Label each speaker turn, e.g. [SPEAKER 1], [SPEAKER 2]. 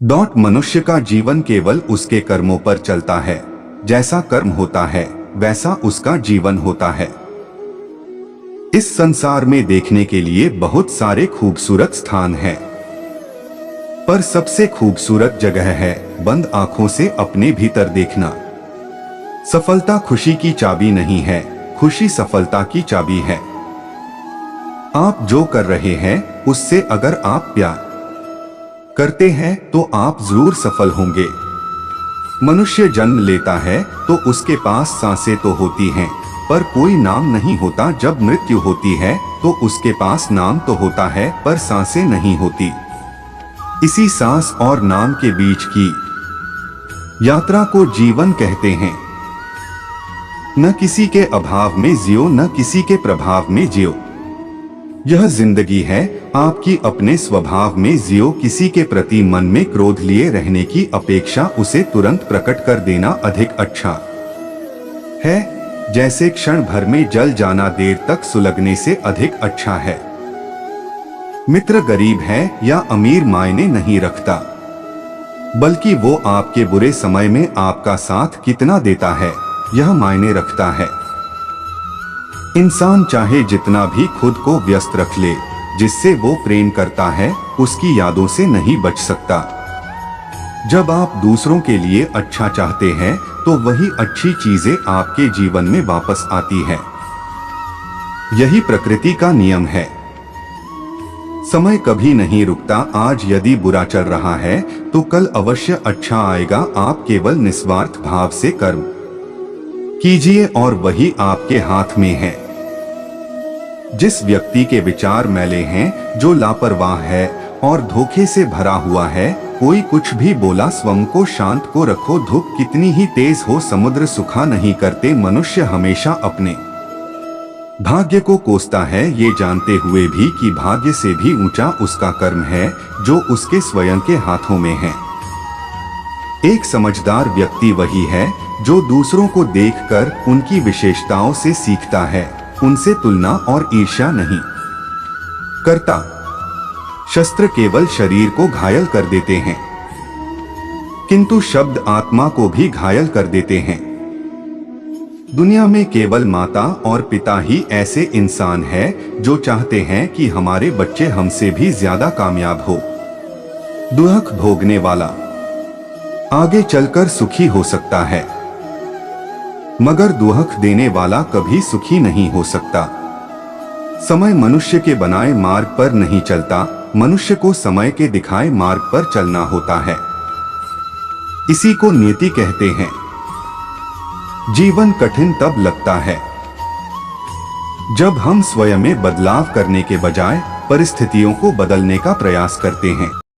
[SPEAKER 1] मनुष्य का जीवन केवल उसके कर्मों पर चलता है। जैसा कर्म होता है वैसा उसका जीवन होता है। इस संसार में देखने के लिए बहुत सारे खूबसूरत स्थान हैं, पर सबसे खूबसूरत जगह है बंद आंखों से अपने भीतर देखना। सफलता खुशी की चाबी नहीं है, खुशी सफलता की चाबी है। आप जो कर रहे हैं उससे अगर आप प्यार करते हैं तो आप जरूर सफल होंगे। मनुष्य जन्म लेता है तो उसके पास सांसें तो होती हैं, पर कोई नाम नहीं होता। जब मृत्यु होती है तो उसके पास नाम तो होता है, पर सांसें नहीं होती। इसी सांस और नाम के बीच की यात्रा को जीवन कहते हैं। न किसी के अभाव में जियो, न किसी के प्रभाव में जियो। यह जिंदगी है, आपकी अपने स्वभाव में जियो। किसी के प्रति मन में क्रोध लिए रहने की अपेक्षा उसे तुरंत प्रकट कर देना अधिक अच्छा है। जैसे क्षण भर में जल जाना देर तक सुलगने से अधिक अच्छा है। मित्र गरीब है या अमीर मायने नहीं रखता, बल्कि वो आपके बुरे समय में आपका साथ कितना देता है यह मायने रखता है। इंसान चाहे जितना भी खुद को व्यस्त रख ले, जिससे वो प्रेम करता है उसकी यादों से नहीं बच सकता। जब आप दूसरों के लिए अच्छा चाहते हैं तो वही अच्छी चीजें आपके जीवन में वापस आती है। यही प्रकृति का नियम है। समय कभी नहीं रुकता। आज यदि बुरा चल रहा है तो कल अवश्य अच्छा आएगा। आप केवल निस्वार्थ भाव से कर्म कीजिए और वही आपके हाथ में है। जिस व्यक्ति के विचार मैले हैं, जो लापरवाह है और धोखे से भरा हुआ है, कोई कुछ भी बोला स्वयं को शांत को रखो। धूप कितनी ही तेज हो समुद्र सुखा नहीं करते। मनुष्य हमेशा अपने भाग्य को कोसता है, ये जानते हुए भी कि भाग्य से भी ऊंचा उसका कर्म है जो उसके स्वयं के हाथों में है। एक समझदार व्यक्ति वही है जो दूसरों को देखकर उनकी विशेषताओं से सीखता है, उनसे तुलना और ईर्ष्या नहीं करता। शस्त्र केवल शरीर को घायल कर देते हैं, किंतु शब्द आत्मा को भी घायल कर देते हैं। दुनिया में केवल माता और पिता ही ऐसे इंसान हैं जो चाहते हैं कि हमारे बच्चे हमसे भी ज्यादा कामयाब हो। दुख भोगने वाला आगे चलकर सुखी हो सकता है, मगर दुख देने वाला कभी सुखी नहीं हो सकता। समय मनुष्य के बनाए मार्ग पर नहीं चलता, मनुष्य को समय के दिखाए मार्ग पर चलना होता है। इसी को नियति कहते हैं। जीवन कठिन तब लगता है जब हम स्वयं में बदलाव करने के बजाय परिस्थितियों को बदलने का प्रयास करते हैं।